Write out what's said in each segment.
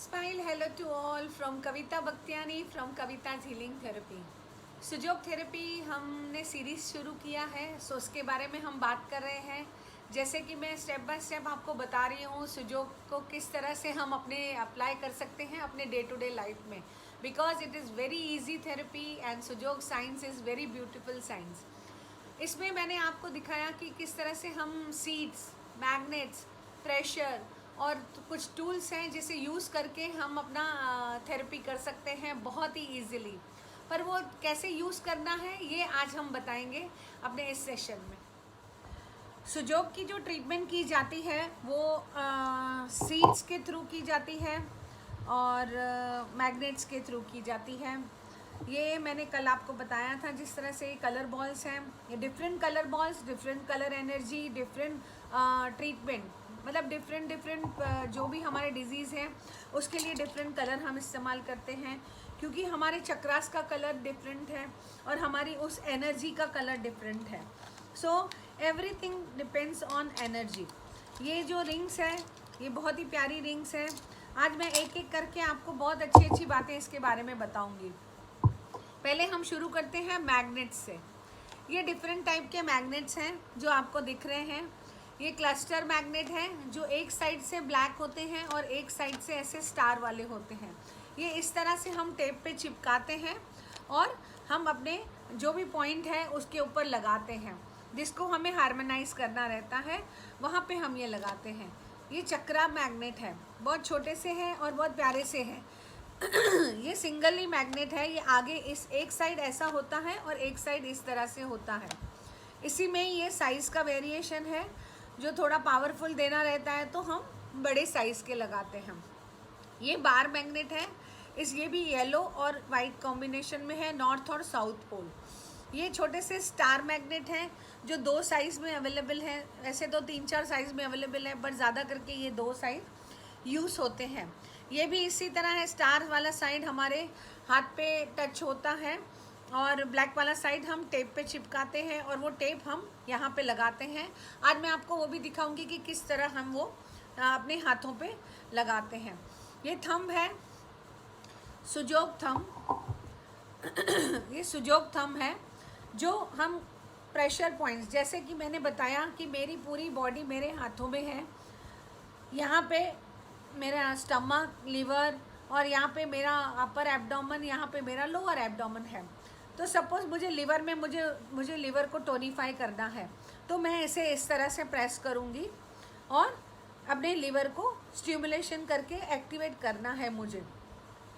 Smile hello to all from Kavita Bhaktiani from Kavita's Healing Therapy. सुजोग therapy हमने series शुरू किया है, सो उसके बारे में हम बात कर रहे हैं। जैसे कि मैं स्टेप बाय स्टेप आपको बता रही हूँ सुजोग को किस तरह से हम अपने अप्लाई कर सकते हैं अपने डे टू डे लाइफ में, because it is very easy therapy and Sujok science is very beautiful science. इसमें मैंने आपको दिखाया कि किस तरह से हम सीड्स, मैग्नेट्स, प्रेशर और कुछ टूल्स हैं जिसे यूज़ करके हम अपना थेरेपी कर सकते हैं बहुत ही इजीली। पर वो कैसे यूज़ करना है ये आज हम बताएंगे अपने इस सेशन में। सुजोग की जो ट्रीटमेंट की जाती है वो सीड्स के थ्रू की जाती है और मैग्नेट्स के थ्रू की जाती है। ये मैंने कल आपको बताया था जिस तरह से कलर बॉल्स हैं, ये different colour balls, different colour energy, different treatment, मतलब डिफरेंट जो भी हमारे डिजीज़ हैं उसके लिए डिफरेंट कलर हम इस्तेमाल करते हैं, क्योंकि हमारे चक्रास का कलर डिफरेंट है और हमारी उस एनर्जी का कलर डिफरेंट है। So everything depends on energy. ये जो रिंग्स है ये बहुत ही प्यारी रिंग्स है। आज मैं एक एक करके आपको बहुत अच्छी अच्छी बातें इसके बारे में बताऊंगी। पहले हम शुरू करते हैं मैग्नेट्स से। ये डिफरेंट टाइप के मैग्नेट्स हैं जो आपको दिख रहे हैं। ये क्लस्टर मैग्नेट है जो एक साइड से ब्लैक होते हैं और एक साइड से ऐसे स्टार वाले होते हैं। ये इस तरह से हम टेप पे चिपकाते हैं और हम अपने जो भी पॉइंट है उसके ऊपर लगाते हैं, जिसको हमें हार्मोनाइज करना रहता है वहाँ पे हम ये लगाते हैं। ये चक्रा मैग्नेट है, बहुत छोटे से हैं और बहुत प्यारे से हैं। ये सिंगल मैग्नेट है। ये आगे इस एक साइड ऐसा होता है और एक साइड इस तरह से होता है। इसी में ये साइज़ का वेरिएशन है, जो थोड़ा पावरफुल देना रहता है तो हम बड़े साइज़ के लगाते हैं। ये बार मैग्नेट है। ये भी येलो और वाइट कॉम्बिनेशन में है, नॉर्थ और साउथ पोल। ये छोटे से स्टार मैग्नेट हैं जो 2 साइज़ में अवेलेबल हैं। वैसे तो 3-4 साइज़ में अवेलेबल है, बट ज़्यादा करके ये 2 साइज़ यूज़ होते हैं। ये भी इसी तरह है, स्टार वाला साइड हमारे हाथ पे टच होता है और ब्लैक वाला साइड हम टेप पे चिपकाते हैं और वो टेप हम यहाँ पे लगाते हैं। आज मैं आपको वो भी दिखाऊंगी कि किस तरह हम वो अपने हाथों पे लगाते हैं। ये थंब है, सुजोग थंब। ये सुजोग थंब है जो हम प्रेशर पॉइंट्स, जैसे कि मैंने बताया कि मेरी पूरी बॉडी मेरे हाथों में है। यहाँ पे मेरा स्टमक, लिवर और यहाँ पे मेरा अपर एब्डोमेन, यहाँ पे मेरा लोअर एब्डोमेन है। तो सपोज़ मुझे लिवर में मुझे लिवर को टोनिफाई करना है तो मैं इसे इस तरह से प्रेस करूँगी और अपने लिवर को स्टिमुलेशन करके एक्टिवेट करना है मुझे।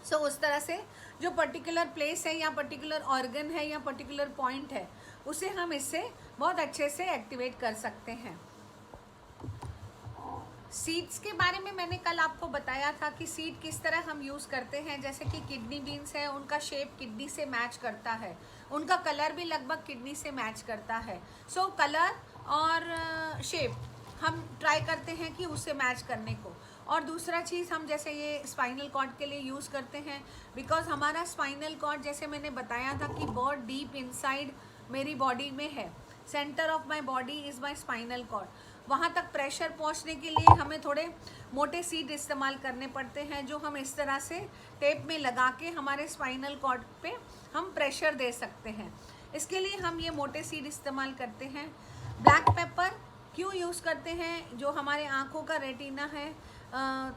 सो उस तरह से जो पर्टिकुलर प्लेस है या पर्टिकुलर ऑर्गन है या पर्टिकुलर पॉइंट है उसे हम इससे बहुत अच्छे से एक्टिवेट कर सकते हैं। सीड्स के बारे में मैंने कल आपको बताया था कि सीड किस तरह हम यूज़ करते हैं। जैसे कि किडनी बीन्स है, उनका शेप किडनी से मैच करता है, उनका कलर भी लगभग किडनी से मैच करता है। सो कलर और शेप हम ट्राई करते हैं कि उससे मैच करने को। और दूसरा चीज़ हम जैसे ये स्पाइनल कॉर्ड के लिए यूज़ करते हैं, बिकॉज हमारा स्पाइनल कॉर्ड जैसे मैंने बताया था कि बहुत डीप इनसाइड मेरी बॉडी में है। Centre of my body is my spinal cord. वहाँ तक प्रेशर पहुँचने के लिए हमें थोड़े मोटे सीड इस्तेमाल करने पड़ते हैं, जो हम इस तरह से टेप में लगा के हमारे स्पाइनल कॉर्ड पे हम प्रेशर दे सकते हैं। इसके लिए हम ये मोटे सीड इस्तेमाल करते हैं। ब्लैक पेपर क्यों यूज़ करते हैं? जो हमारे आँखों का रेटिना है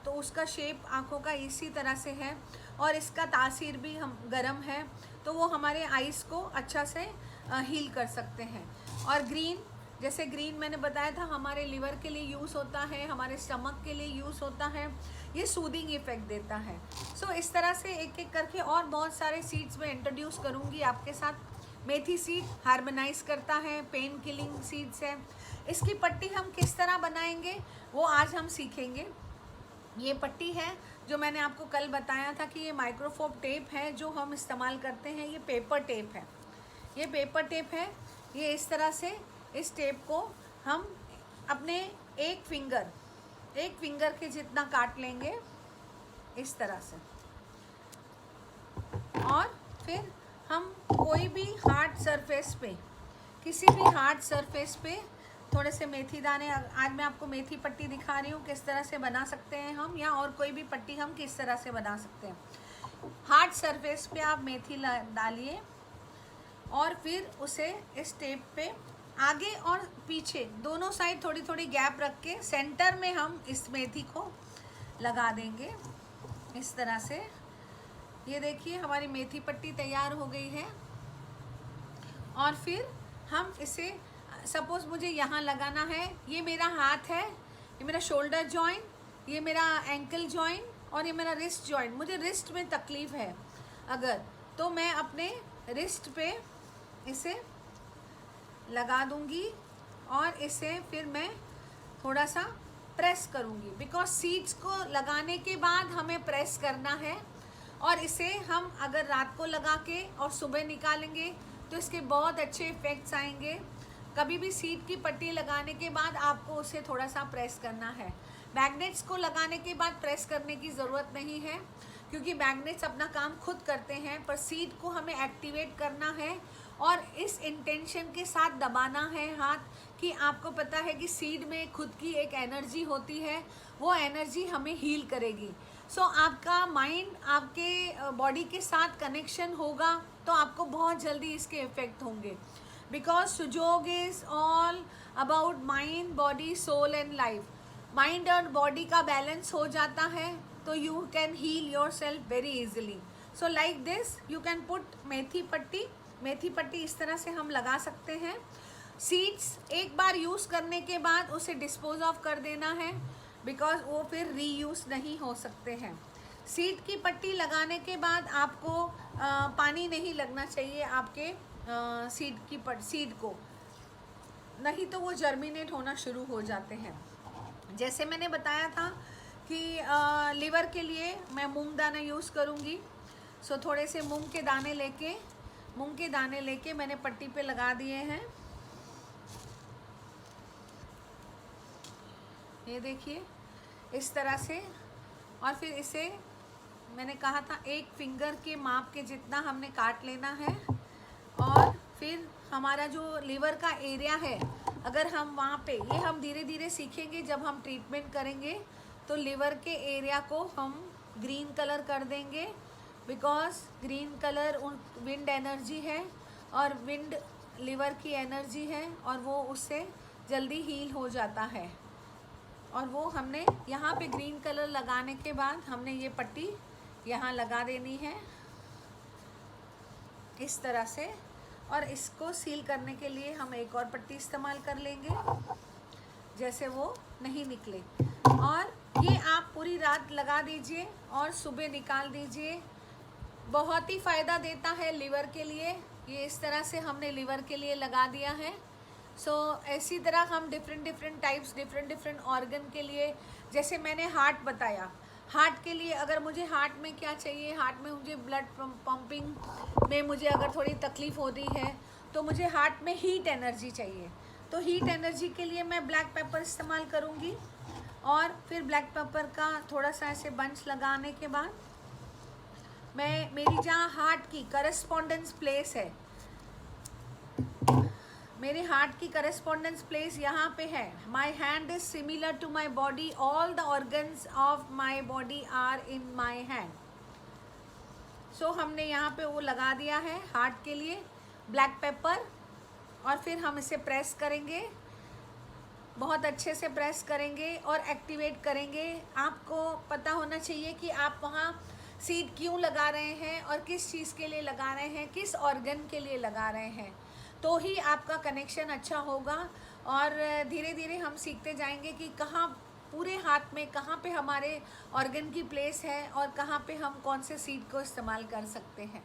तो उसका शेप आँखों का इसी तरह से है और इसका तासीर भी हम गर्म है, तो वो हमारे आइज़ को अच्छा से हील कर सकते हैं। और ग्रीन, जैसे ग्रीन मैंने बताया था हमारे लिवर के लिए यूज़ होता है, हमारे स्टमक के लिए यूज़ होता है। ये सूदिंग इफ़ेक्ट देता है। सो इस तरह से एक एक करके और बहुत सारे सीड्स में इंट्रोड्यूस करूँगी आपके साथ। मेथी सीड हार्मोनाइज करता है, पेन किलिंग सीड्स है। इसकी पट्टी हम किस तरह बनाएंगे वो आज हम सीखेंगे। ये पट्टी है जो मैंने आपको कल बताया था कि ये माइक्रोफोब टेप है जो हम इस्तेमाल करते हैं। ये पेपर टेप है, ये पेपर टेप है। ये इस तरह से इस टेप को हम अपने एक फिंगर के जितना काट लेंगे इस तरह से, और फिर हम कोई भी हार्ड सरफेस पे, किसी भी हार्ड सरफेस पे थोड़े से मेथी दाने, आज मैं आपको मेथी पट्टी दिखा रही हूँ किस तरह से बना सकते हैं हम, या और कोई भी पट्टी हम किस तरह से बना सकते हैं। हार्ड सरफेस पे आप मेथी डालिए और फिर उसे इस टेप पे आगे और पीछे दोनों साइड थोड़ी थोड़ी गैप रख के सेंटर में हम इस मेथी को लगा देंगे इस तरह से। ये देखिए हमारी मेथी पट्टी तैयार हो गई है। और फिर हम इसे, सपोज मुझे यहाँ लगाना है, ये मेरा हाथ है, ये मेरा शोल्डर जॉइंट, ये मेरा एंकल जॉइंट और ये मेरा रिस्ट जॉइंट। मुझे रिस्ट में तकलीफ़ है अगर, तो मैं अपने रिस्ट पे इसे लगा दूंगी और इसे फिर मैं थोड़ा सा प्रेस करूंगी, बिकॉज सीड्स को लगाने के बाद हमें प्रेस करना है। और इसे हम अगर रात को लगा के और सुबह निकालेंगे तो इसके बहुत अच्छे इफ़ेक्ट्स आएंगे। कभी भी सीड की पट्टी लगाने के बाद आपको उसे थोड़ा सा प्रेस करना है। मैग्नेट्स को लगाने के बाद प्रेस करने की ज़रूरत नहीं है, क्योंकि मैग्नेट्स अपना काम खुद करते हैं, पर सीड को हमें एक्टिवेट करना है और इस इंटेंशन के साथ दबाना है हाथ कि आपको पता है कि सीड में खुद की एक एनर्जी होती है, वो एनर्जी हमें हील करेगी। सो आपका माइंड आपके बॉडी के साथ कनेक्शन होगा तो आपको बहुत जल्दी इसके इफ़ेक्ट होंगे। Because Sujok is all about mind, body, soul and life. Mind और बॉडी का बैलेंस हो जाता है तो you can heal yourself very easily. So like this you can put methi patti. मेथी पट्टी इस तरह से हम लगा सकते हैं। सीड्स एक बार यूज़ करने के बाद उसे डिस्पोज ऑफ कर देना है, बिकॉज वो फिर रीयूज़ नहीं हो सकते हैं। सीड की पट्टी लगाने के बाद आपको पानी नहीं लगना चाहिए आपके सीड को, नहीं तो वो जर्मिनेट होना शुरू हो जाते हैं। जैसे मैंने बताया था कि लिवर के लिए मैं मूंग दाना यूज़ करूँगी। सो थोड़े से मूंग के दाने लेके मैंने पट्टी पे लगा दिए हैं। ये देखिए इस तरह से। और फिर इसे मैंने कहा था एक फिंगर के माप के जितना हमने काट लेना है। और फिर हमारा जो लिवर का एरिया है, अगर हम वहाँ पे, ये हम धीरे धीरे सीखेंगे जब हम ट्रीटमेंट करेंगे, तो लिवर के एरिया को हम ग्रीन कलर कर देंगे, because green colour wind energy है और विंड लिवर की एनर्जी है और वो उससे जल्दी हील हो जाता है। और वो हमने यहाँ पे ग्रीन कलर लगाने के बाद हमने ये पट्टी यहाँ लगा देनी है इस तरह से। और इसको सील करने के लिए हम एक और पट्टी इस्तेमाल कर लेंगे, जैसे वो नहीं निकले। और ये आप पूरी रात लगा दीजिए और सुबह निकाल दीजिए। बहुत ही फ़ायदा देता है लिवर के लिए। ये इस तरह से हमने लिवर के लिए लगा दिया है। सो ऐसी तरह हम डिफरेंट टाइप्स, डिफरेंट ऑर्गन के लिए, जैसे मैंने हार्ट बताया, हार्ट के लिए अगर मुझे हार्ट में क्या चाहिए, हार्ट में मुझे ब्लड पंपिंग में मुझे अगर थोड़ी तकलीफ़ हो रही है तो मुझे हार्ट में हीट एनर्जी चाहिए, तो हीट एनर्जी के लिए मैं ब्लैक पेपर इस्तेमाल करूँगी। और फिर ब्लैक पेपर का थोड़ा सा ऐसे बंच लगाने के बाद मैं, मेरी जहाँ हार्ट की करस्पॉन्डेंस प्लेस है, मेरे हार्ट की करस्पॉन्डेंस प्लेस यहाँ पे है। My hand is similar to my body, all the organs of my body are in my hand. So हमने यहाँ पे वो लगा दिया है हार्ट के लिए ब्लैक पेपर। और फिर हम इसे प्रेस करेंगे, बहुत अच्छे से प्रेस करेंगे और एक्टिवेट करेंगे। आपको पता होना चाहिए कि आप वहाँ सीड क्यों लगा रहे हैं और किस चीज़ के लिए लगा रहे हैं, किस ऑर्गन के लिए लगा रहे हैं, तो ही आपका कनेक्शन अच्छा होगा। और धीरे धीरे हम सीखते जाएंगे कि कहाँ पूरे हाथ में कहाँ पे हमारे ऑर्गन की प्लेस है और कहाँ पे हम कौन से सीड को इस्तेमाल कर सकते हैं।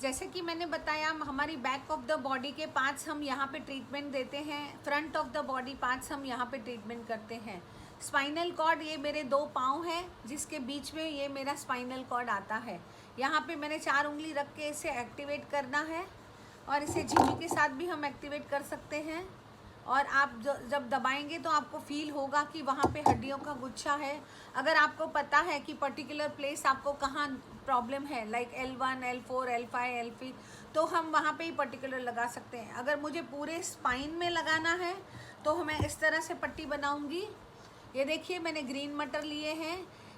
जैसे कि मैंने बताया, हमारी बैक ऑफ द बॉडी के पार्ट्स हम यहाँ पे ट्रीटमेंट देते हैं, front of the body parts हम यहाँ पे ट्रीटमेंट करते हैं। स्पाइनल कॉर्ड, ये मेरे 2 पाँव हैं जिसके बीच में ये मेरा स्पाइनल कॉर्ड आता है। यहाँ पे मैंने 4 उंगली रख के इसे एक्टिवेट करना है और इसे झिल्ली के साथ भी हम एक्टिवेट कर सकते हैं। और आप जब दबाएंगे तो आपको फील होगा कि वहाँ पे हड्डियों का गुच्छा है। अगर आपको पता है कि पर्टिकुलर प्लेस आपको कहाँ प्रॉब्लम है like L1, L4, L5, L3, तो हम वहाँ पे ही पर्टिकुलर लगा सकते हैं। अगर मुझे पूरे स्पाइन में लगाना है तो मैं इस तरह से पट्टी बनाऊँगी। ये देखिए मैंने ग्रीन मटर लिए हैं,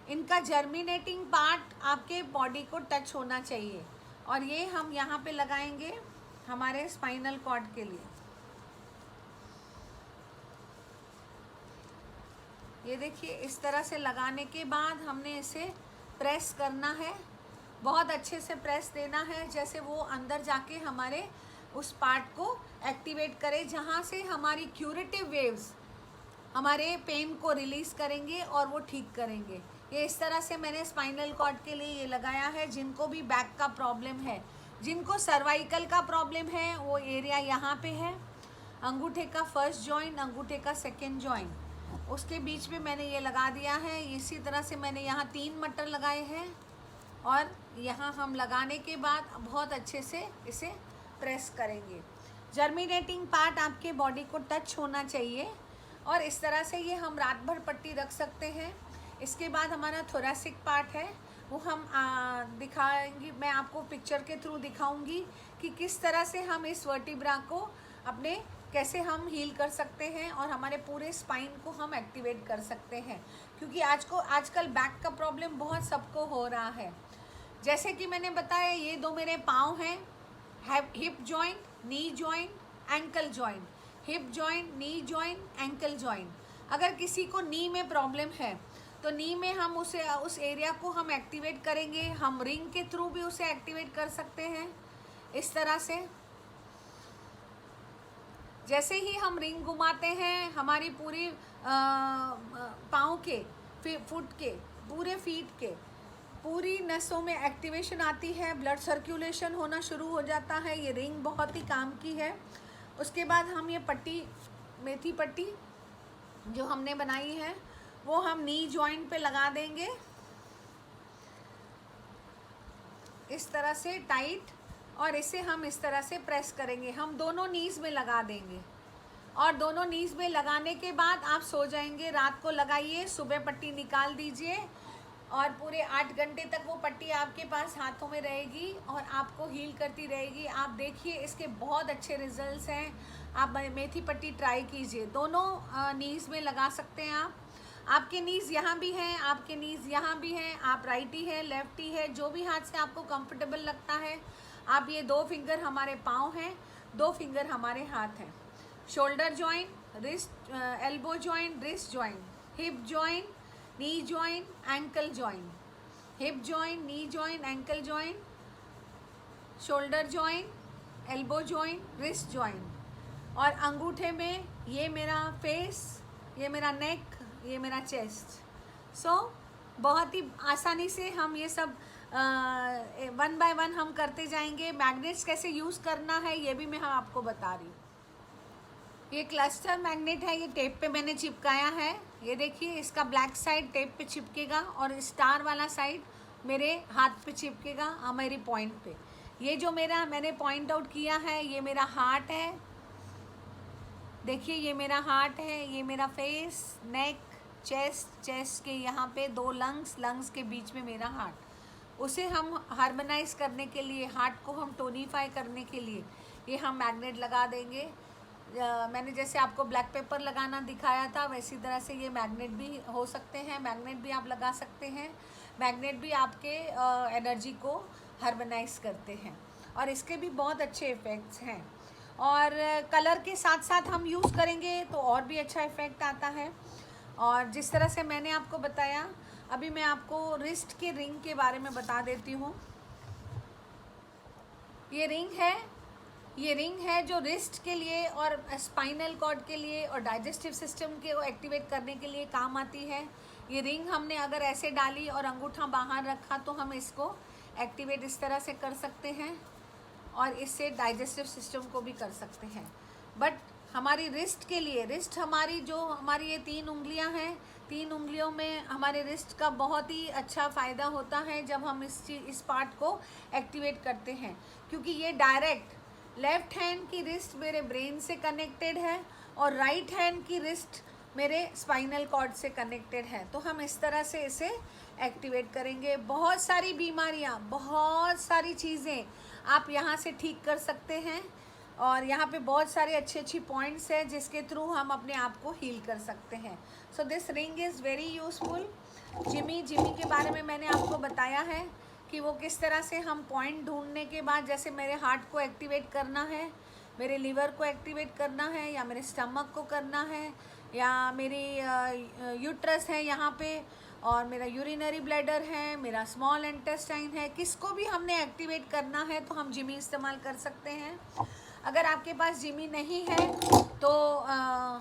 इनका जर्मिनेटिंग पार्ट आपके बॉडी को टच होना चाहिए, और ये हम यहाँ पे लगाएंगे हमारे स्पाइनल कॉर्ड के लिए। ये देखिए इस तरह से लगाने के बाद हमने इसे प्रेस करना है, बहुत अच्छे से प्रेस देना है, जैसे वो अंदर जाके हमारे उस पार्ट को एक्टिवेट करे, जहाँ से हमारी क्यूरेटिव वेव्स हमारे पेन को रिलीज़ करेंगे और वो ठीक करेंगे। ये इस तरह से मैंने स्पाइनल कॉर्ड के लिए ये लगाया है। जिनको भी बैक का प्रॉब्लम है, जिनको सर्वाइकल का प्रॉब्लम है, वो एरिया यहाँ पे है, अंगूठे का फर्स्ट जॉइंट, अंगूठे का सेकेंड जॉइंट, उसके बीच में मैंने ये लगा दिया है। इसी तरह से मैंने यहाँ 3 मटर लगाए हैं, और यहाँ हम लगाने के बाद बहुत अच्छे से इसे प्रेस करेंगे। जर्मिनेटिंग पार्ट आपके बॉडी को टच होना चाहिए, और इस तरह से ये हम रात भर पट्टी रख सकते हैं। इसके बाद हमारा थोरैसिक पार्ट है, वो हम दिखाएंगी, मैं आपको पिक्चर के थ्रू दिखाऊंगी कि किस तरह से हम इस वर्टिब्रा को अपने कैसे हम हील कर सकते हैं, और हमारे पूरे स्पाइन को हम एक्टिवेट कर सकते हैं, क्योंकि आजकल बैक का प्रॉब्लम बहुत सबको हो रहा है। जैसे कि मैंने बताया, ये 2 मेरे पाँव हैं, hip joint, knee joint, ankle joint, hip joint, knee joint, ankle joint. अगर किसी को नी में प्रॉब्लम है तो नी में हम उस एरिया को हम एक्टिवेट करेंगे, हम रिंग के थ्रू भी उसे एक्टिवेट कर सकते हैं। इस तरह से जैसे ही हम रिंग घुमाते हैं, हमारी पूरी पाँव के, फुट के, पूरे फीट के पूरी नसों में एक्टिवेशन आती है, ब्लड सर्कुलेशन होना शुरू हो जाता है। ये रिंग बहुत ही काम की है। उसके बाद हम ये पट्टी, मेथी पट्टी जो हमने बनाई है, वो हम नी जॉइंट पे लगा देंगे इस तरह से टाइट, और इसे हम इस तरह से प्रेस करेंगे। हम दोनों नीज़ में लगा देंगे, और दोनों नीज़ में लगाने के बाद आप सो जाएंगे। रात को लगाइए, सुबह पट्टी निकाल दीजिए, और पूरे 8 घंटे तक वो पट्टी आपके पास हाथों में रहेगी और आपको हील करती रहेगी। आप देखिए इसके बहुत अच्छे रिजल्ट्स हैं। आप मेथी पट्टी ट्राई कीजिए, दोनों नीज़ में लगा सकते हैं आप। आपके नीज़ यहाँ भी हैं, आपके नीज़ यहाँ भी हैं, आप राइटी है, लेफ्टी है, जो भी हाथ से आपको कंफर्टेबल लगता है। आप ये 2 फिंगर हमारे पाँव हैं, 2 फिंगर हमारे हाथ हैं। Shoulder joint, wrist, elbow joint, wrist joint, hip joint, knee joint, ankle joint, hip joint, knee joint, ankle joint, shoulder joint, elbow joint, wrist joint, और अंगूठे में ये मेरा फेस, ये मेरा नेक, ये मेरा चेस्ट। सो बहुत ही आसानी से हम ये सब 1 बाय 1 हम करते जाएंगे। मैग्नेट्स कैसे यूज़ करना है ये भी मैं आपको बता रही हूँ। ये क्लस्टर मैग्नेट है, ये टेप पे मैंने चिपकाया है। ये देखिए इसका ब्लैक साइड टेप पे चिपकेगा, और स्टार वाला साइड मेरे हाथ पे चिपकेगा, मेरी पॉइंट पे। ये जो मैंने पॉइंट आउट किया है, ये मेरा हार्ट है। देखिए ये मेरा हार्ट है, ये मेरा फेस, नेक, चेस्ट के यहाँ पे 2 लंग्स के बीच में मेरा हार्ट। उसे हम हार्मोनाइज करने के लिए, हार्ट को हम टोनीफाई करने के लिए ये हम मैग्नेट लगा देंगे। मैंने जैसे आपको ब्लैक पेपर लगाना दिखाया था, वैसी तरह से ये मैग्नेट भी हो सकते हैं। मैग्नेट भी आप लगा सकते हैं। मैग्नेट भी आपके एनर्जी को हार्मोनाइज करते हैं, और इसके भी बहुत अच्छे इफ़ेक्ट्स हैं। और कलर के साथ साथ हम यूज़ करेंगे तो और भी अच्छा इफ़ेक्ट आता है। और जिस तरह से मैंने आपको बताया, अभी मैं आपको रिस्ट के रिंग के बारे में बता देती हूँ। ये रिंग है जो रिस्ट के लिए और स्पाइनल कॉर्ड के लिए और डाइजेस्टिव सिस्टम के को एक्टिवेट करने के लिए काम आती है। ये रिंग हमने अगर ऐसे डाली और अंगूठा बाहर रखा तो हम इसको एक्टिवेट इस तरह से कर सकते हैं, और इससे डाइजेस्टिव सिस्टम को भी कर सकते हैं। बट हमारी रिस्ट के लिए, रिस्ट हमारी ये 3 उंगलियां हैं, 3 उंगलियों में हमारे रिस्ट का बहुत ही अच्छा फ़ायदा होता है जब हम इस पार्ट को एक्टिवेट करते हैं, क्योंकि ये डायरेक्ट लेफ़्ट हैंड की रिस्ट मेरे ब्रेन से कनेक्टेड है और राइट हैंड की रिस्ट मेरे स्पाइनल कॉर्ड से कनेक्टेड है। तो हम इस तरह से इसे एक्टिवेट करेंगे। बहुत सारी बीमारियाँ, बहुत सारी चीज़ें आप यहाँ से ठीक कर सकते हैं और यहाँ पे बहुत सारे अच्छी पॉइंट्स हैं जिसके थ्रू हम अपने आप को हील कर सकते हैं। So this ring is very useful. Jimmy के बारे में मैंने आपको बताया है कि वो किस तरह से हम पॉइंट ढूंढने के बाद, जैसे मेरे हार्ट को एक्टिवेट करना है, मेरे लीवर को एक्टिवेट करना है, या मेरे स्टमक को करना है, या मेरी यूट्रस है यहाँ पे, और मेरा यूरिनरी ब्लैडर है, मेरा स्मॉल इंटेस्टाइन है, किसको भी हमने एक्टिवेट करना है तो हम जिमी इस्तेमाल कर सकते हैं। अगर आपके पास जिमी नहीं है तो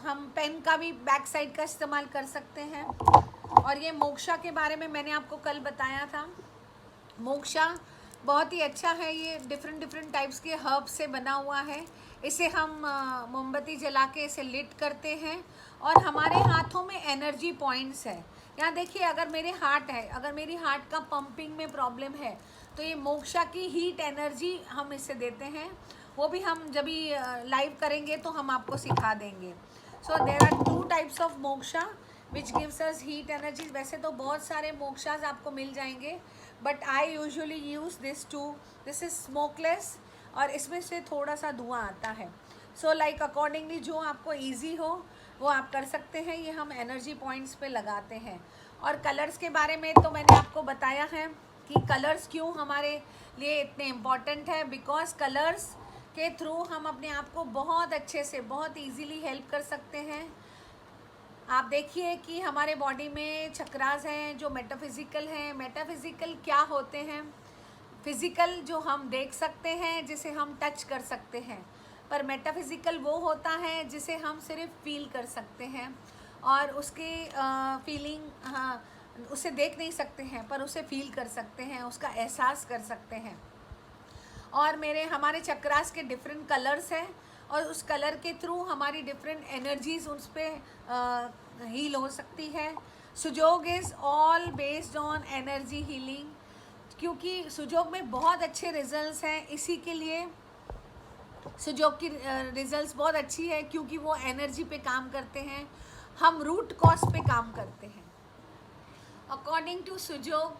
हम पेन का भी बैक साइड का इस्तेमाल कर सकते हैं। और ये मोक्षा के बारे में मैंने आपको कल बताया था। मोक्षा बहुत ही अच्छा है, ये डिफरेंट टाइप्स के हर्ब से बना हुआ है। इसे हम मोमबत्ती जला के इसे लिट करते हैं और हमारे हाथों में एनर्जी पॉइंट्स है। यहाँ देखिए, अगर मेरे हार्ट है, अगर मेरी हार्ट का पंपिंग में प्रॉब्लम है तो ये मोक्षा की हीट एनर्जी हम इससे देते हैं। वो भी हम जब भी लाइव करेंगे तो हम आपको सिखा देंगे। So there are 2 types of moxa which gives us heat energy. वैसे तो बहुत सारे मोक्षाज आपको मिल जाएंगे, but I usually use this is smokeless और इसमें से थोड़ा सा धुआं आता है। सो लाइक अकॉर्डिंगली जो आपको ईजी हो वो आप कर सकते हैं। ये हम एनर्जी पॉइंट्स पे लगाते हैं। और कलर्स के बारे में तो मैंने आपको बताया है कि कलर्स क्यों हमारे लिए इतने इम्पॉर्टेंट है। बिकॉज कलर्स के थ्रू हम अपने आप को बहुत अच्छे से, बहुत ईजीली हेल्प कर सकते हैं। आप देखिए कि हमारे बॉडी में चक्रास हैं जो मेटाफिज़िकल हैं। मेटाफिज़िकल क्या होते हैं? फिज़िकल जो हम देख सकते हैं, जिसे हम टच कर सकते हैं, पर मेटाफिज़िकल वो होता है जिसे हम सिर्फ फील कर सकते हैं और उसकी फीलिंग, हाँ, उसे देख नहीं सकते हैं पर उसे फील कर सकते हैं, उसका एहसास कर सकते हैं। और हमारे चक्रास के डिफरेंट कलर्स हैं और उस कलर के थ्रू हमारी डिफरेंट एनर्जीज उस पर हील हो सकती है। Sujok is all based on energy healing, क्योंकि सुजोग में बहुत अच्छे रिजल्ट्स हैं। इसी के लिए सुजोग की रिजल्ट्स बहुत अच्छी है, क्योंकि वो एनर्जी पे काम करते हैं, हम रूट कॉज पे काम करते हैं। According to Sujok,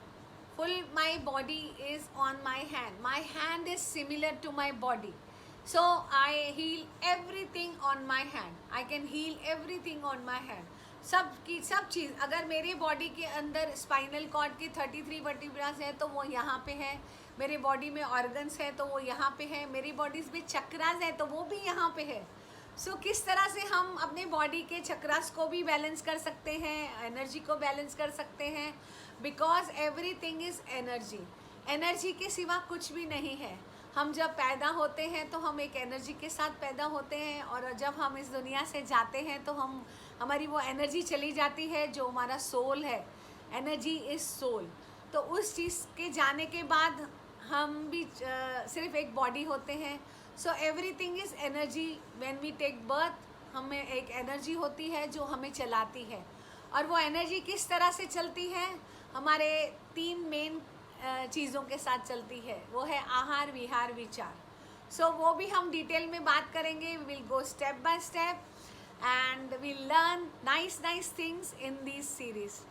full my body is on my hand is similar to my body, so I heal everything on my hand, I can heal everything on my hand। सब चीज़, अगर मेरे body के अंदर spinal cord की 33 vertebras है तो वो यहाँ पे है, मेरे बॉडी में ऑर्गन्स है तो वो यहाँ पे है, मेरी बॉडीज में चक्रास है तो वो भी यहाँ पे है। सो किस तरह से हम अपने बॉडी के चक्रास को भी बैलेंस कर सकते हैं, एनर्जी को बैलेंस कर सकते हैं, because everything is energy. Energy के सिवा कुछ भी नहीं है। हम जब पैदा होते हैं तो हम एक एनर्जी के साथ पैदा होते हैं, और जब हम इस दुनिया से जाते हैं तो हमारी वो एनर्जी चली जाती है जो हमारा सोल है। Energy is soul. तो उस चीज़ के जाने के बाद हम भी सिर्फ एक बॉडी होते हैं। So everything is energy. When we take birth हमें एक एनर्जी होती है जो हमें चलाती है, और वो एनर्जी किस तरह से चलती है? हमारे 3 मेन चीज़ों के साथ चलती है, वो है आहार, विहार, विचार। सो वो भी हम डिटेल में बात करेंगे। We will go step by step and we'll learn nice things in this series.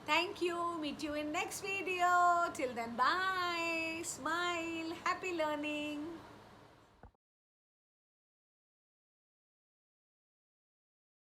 Thank you. Meet you in next video. Till then, bye. Smile. Happy learning.